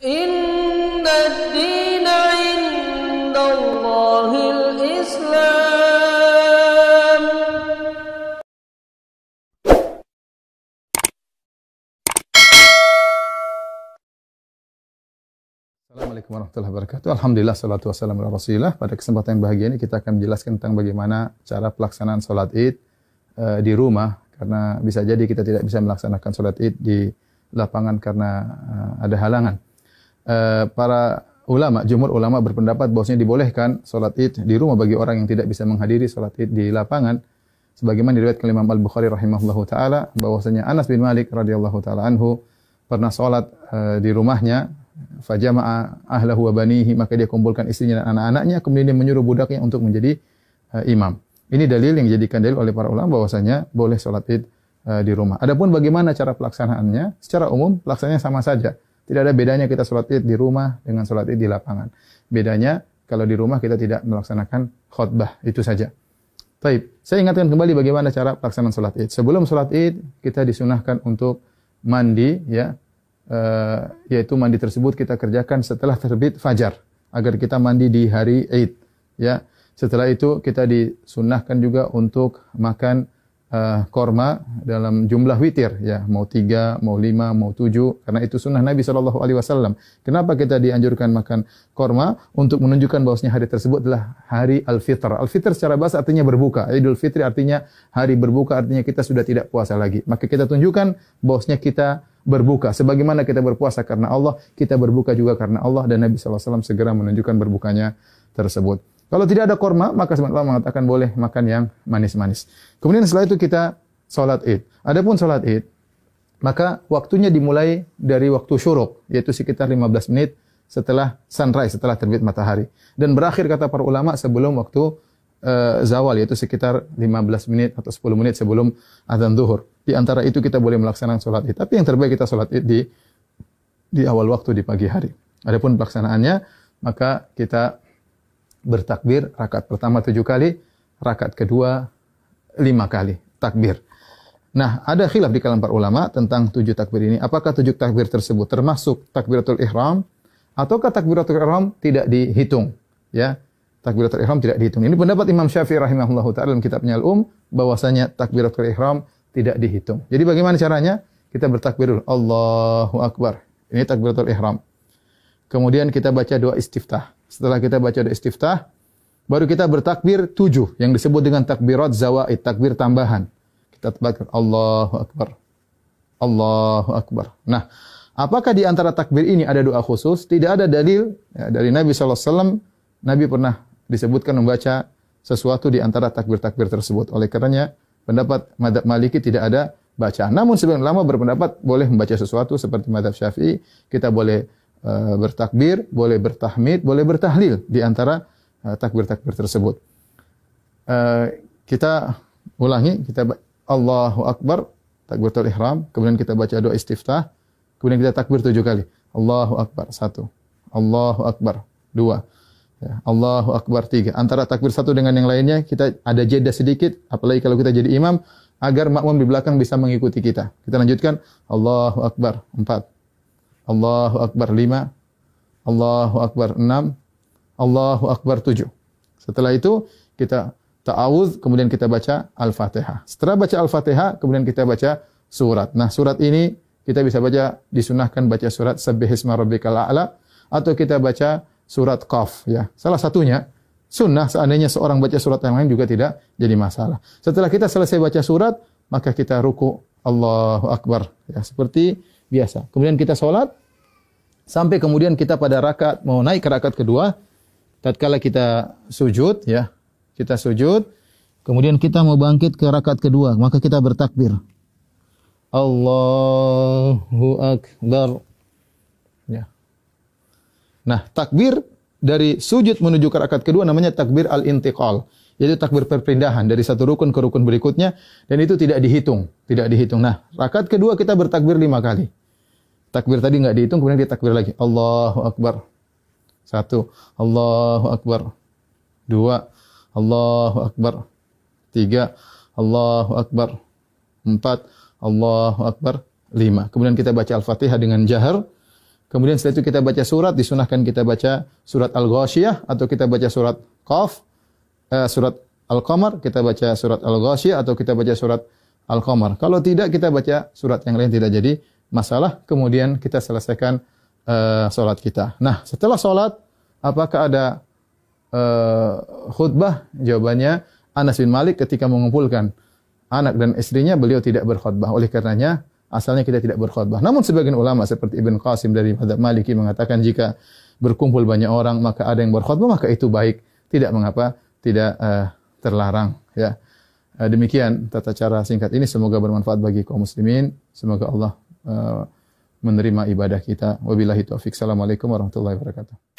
Inna ad-dina 'indallahil Islam. Assalamualaikum warahmatullahi wabarakatuh. Alhamdulillah, salatu wassalamu ala rasulillah. Pada kesempatan yang bahagia ini kita akan menjelaskan tentang bagaimana cara pelaksanaan sholat id di rumah. Karena bisa jadi kita tidak bisa melaksanakan sholat id di lapangan karena ada halangan. Para ulama, jumhur ulama berpendapat bahwasanya dibolehkan sholat id di rumah bagi orang yang tidak bisa menghadiri sholat id di lapangan. Sebagaimana diriwayatkan Imam Al-Bukhari rahimahullahu taala bahwasanya Anas bin Malik radhiyallahu taala anhu pernah sholat di rumahnya, fajama'a ahlahu wa banihi, maka dia kumpulkan istrinya dan anak-anaknya, kemudian dia menyuruh budaknya untuk menjadi imam. Ini dalil yang dijadikan dalil oleh para ulama bahwasanya boleh sholat id di rumah. Adapun bagaimana cara pelaksanaannya, secara umum pelaksanaannya sama saja. Tidak ada bedanya kita sholat id di rumah dengan sholat id di lapangan. Bedanya kalau di rumah kita tidak melaksanakan khutbah, itu saja. Baik, saya ingatkan kembali bagaimana cara pelaksanaan sholat id. Sebelum sholat id kita disunahkan untuk mandi, ya, yaitu mandi tersebut kita kerjakan setelah terbit fajar agar kita mandi di hari id. Ya, setelah itu kita disunahkan juga untuk makan korma dalam jumlah witir, ya, mau 3, mau 5, mau 7, karena itu sunnah Nabi SAW. Kenapa kita dianjurkan makan korma? Untuk menunjukkan bahwasanya hari tersebut adalah hari Al-Fitr. Al-Fitr secara bahasa artinya berbuka. Idul Fitri artinya hari berbuka, artinya kita sudah tidak puasa lagi. Maka kita tunjukkan bahwasanya kita berbuka. Sebagaimana kita berpuasa karena Allah, kita berbuka juga karena Allah, dan Nabi SAW segera menunjukkan berbukanya tersebut. Kalau tidak ada korma, maka sebenarnya Allah mengatakan boleh makan yang manis-manis. Kemudian setelah itu kita sholat id. Adapun sholat id, maka waktunya dimulai dari waktu syuruk, yaitu sekitar 15 menit setelah sunrise, setelah terbit matahari. Dan berakhir kata para ulama sebelum waktu zawal, yaitu sekitar 15 menit atau 10 menit sebelum azan zuhur. Di antara itu kita boleh melaksanakan sholat id. Tapi yang terbaik kita sholat id di awal waktu, di pagi hari. Adapun pelaksanaannya, maka kita bertakbir rakaat pertama 7 kali, rakaat kedua 5 kali takbir. Nah, ada khilaf di kalangan para ulama tentang 7 takbir ini. Apakah 7 takbir tersebut termasuk takbiratul ihram ataukah takbiratul ihram tidak dihitung? Ya, takbiratul ihram tidak dihitung. Ini pendapat Imam Syafi'i rahimahullahu taala dalam kitabnya Al-Um, bahwasanya takbiratul ihram tidak dihitung. Jadi bagaimana caranya? Kita bertakbir dulu, Allahu Akbar. Ini takbiratul ihram. Kemudian kita baca doa istiftah. Setelah kita baca doa istiftah, baru kita bertakbir 7 yang disebut dengan takbirat zawaid, takbir tambahan. Kita takbir Allahu Akbar. Allahu Akbar. Nah, apakah di antara takbir ini ada doa khusus? Tidak ada dalil ya, dari Nabi SAW. Nabi pernah disebutkan membaca sesuatu di antara takbir-takbir tersebut. Oleh karenanya, pendapat mazhab Maliki tidak ada bacaan. Namun sebagian ulama berpendapat boleh membaca sesuatu seperti mazhab Syafi'i. Kita boleh bertakbir, boleh bertahmid, boleh bertahlil di antara takbir-takbir tersebut. Kita ulangi, kita Allahu Akbar, takbiratul ihram, kemudian kita baca doa istiftah, kemudian kita takbir 7 kali. Allahu Akbar 1, Allahu Akbar 2, ya, Allahu Akbar 3. Antara takbir satu dengan yang lainnya kita ada jeda sedikit, apalagi kalau kita jadi imam, agar makmum di belakang bisa mengikuti kita. Kita lanjutkan Allahu Akbar 4, Allahu Akbar 5, Allahu Akbar 6, Allahu Akbar 7. Setelah itu kita ta'awudz, kemudian kita baca Al-Fatihah. Setelah baca Al-Fatihah, kemudian kita baca surat. Nah, surat ini kita bisa baca, disunahkan baca surat Sabbihisma Rabbikal A'la, atau kita baca surat Qaf, ya. Salah satunya sunnah, seandainya seorang baca surat yang lain juga tidak jadi masalah. Setelah kita selesai baca surat, maka kita ruku, Allahu Akbar, ya, seperti biasa. Kemudian kita sholat, sampai kemudian kita pada rakaat, mau naik ke rakaat kedua, tatkala kita sujud, ya, kita sujud, kemudian kita mau bangkit ke rakaat kedua, maka kita bertakbir. Allahu Akbar. Ya. Nah, takbir dari sujud menuju ke rakaat kedua namanya takbir al-intiqal. Yaitu takbir perpindahan dari satu rukun ke rukun berikutnya, dan itu tidak dihitung, tidak dihitung. Nah, rakaat kedua kita bertakbir 5 kali. Takbir tadi enggak dihitung, kemudian kita takbir lagi. Allahu Akbar. 1, Allahu Akbar. 2, Allahu Akbar. 3, Allahu Akbar. 4, Allahu Akbar. 5. Kemudian kita baca Al-Fatihah dengan jahar. Kemudian setelah itu kita baca surat, disunahkan kita baca surat Al-Ghasyiyah atau kita baca surat Qaf, surat Al-Qamar, kita baca surat Al-Ghasyiyah atau kita baca surat Al-Qamar. Kalau tidak, kita baca surat yang lain, tidak jadi masalah. Kemudian kita selesaikan salat kita. Nah, setelah salat, apakah ada khutbah? Jawabannya, Anas bin Malik ketika mengumpulkan anak dan istrinya, beliau tidak berkhutbah. Oleh karenanya, asalnya kita tidak berkhutbah. Namun sebagian ulama seperti Ibn Qasim dari mazhab Maliki mengatakan jika berkumpul banyak orang maka ada yang berkhutbah, maka itu baik, tidak mengapa, tidak terlarang. Ya, demikian tata cara singkat ini. Semoga bermanfaat bagi kaum muslimin. Semoga Allah menerima ibadah kita. Wabillahi taufik. Assalamualaikum warahmatullahi wabarakatuh.